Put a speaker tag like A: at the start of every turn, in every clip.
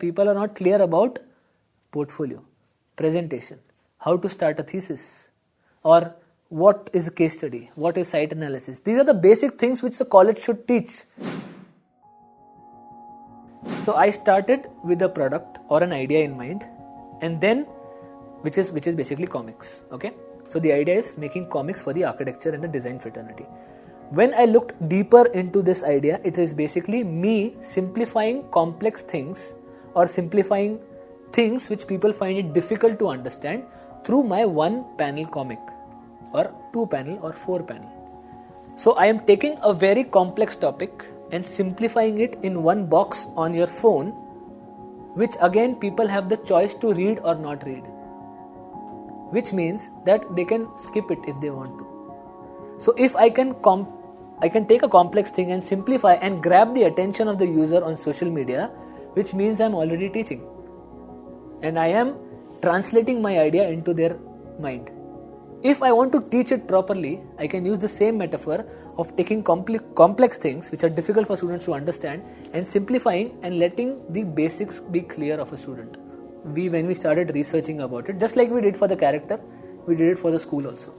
A: People are not clear about portfolio, presentation, how to start a thesis, or what is a case study, what is site analysis. These are the basic things which the college should teach. So I started with a product or an idea in mind, and then which is basically comics. Okay, so the idea is making comics for the architecture and the design fraternity. When I looked deeper into this idea, it is basically me simplifying complex things or simplifying things which people find it difficult to understand through my one panel comic or 2 panel or 4 panel. So I am taking a very complex topic and simplifying it in one box on your phone, which again people have the choice to read or not read, which means that they can skip it if they want to. So if I can take a complex thing and simplify and grab the attention of the user on social media, which means I'm already teaching and I am translating my idea into their mind. If I want to teach it properly, I can use the same metaphor of taking complex things which are difficult for students to understand and simplifying and letting the basics be clear of a student. When we started researching about it, just like we did for the character, we did it for the school also.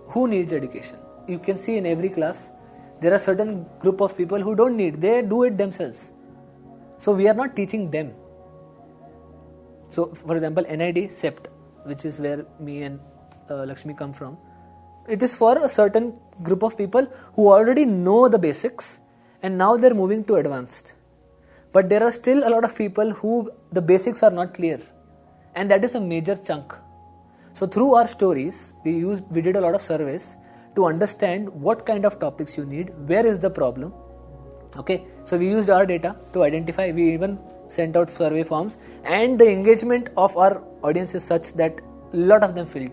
A: Who needs education? You can see in every class, there are certain group of people who don't need, they do it themselves. So we are not teaching them. So for example, NID, CEPT, which is where me and Lakshmi come from, it is for a certain group of people who already know the basics and now they're moving to advanced. But there are still a lot of people who the basics are not clear, and that is a major chunk. So through our stories, we did a lot of surveys to understand what kind of topics you need, where is the problem. Okay, so we used our data to identify. We even sent out survey forms, and the engagement of our audience is such that a lot of them filled.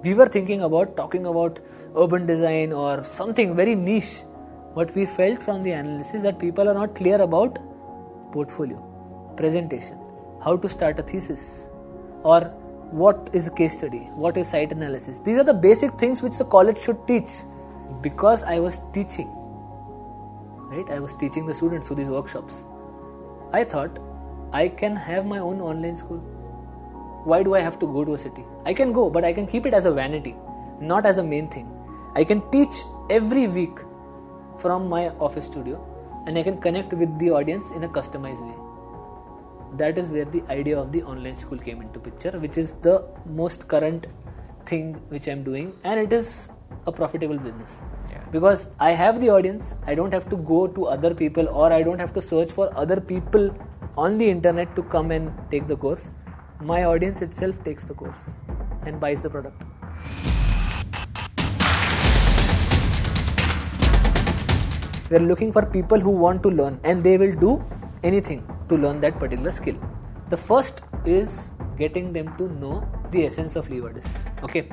A: We were thinking about talking about urban design or something very niche, but we felt from the analysis that people are not clear about portfolio, presentation, how to start a thesis, or what is a case study, what is site analysis. These are the basic things which the college should teach. Because I was teaching, right? I was teaching the students through these workshops. I thought I can have my own online school. Why do I have to go to a city? I can go, but I can keep it as a vanity, not as a main thing. I can teach every week from my office studio, and I can connect with the audience in a customized way. That is where the idea of the online school came into picture, which is the most current thing which I'm doing, and it is a profitable business. Yeah. Because I have the audience, I don't have to go to other people, or I don't have to search for other people on the internet to come and take the course. My audience itself takes the course and buys the product. We are looking for people who want to learn, and they will do anything to learn that particular skill. The first is getting them to know the essence of Leewardist. Okay.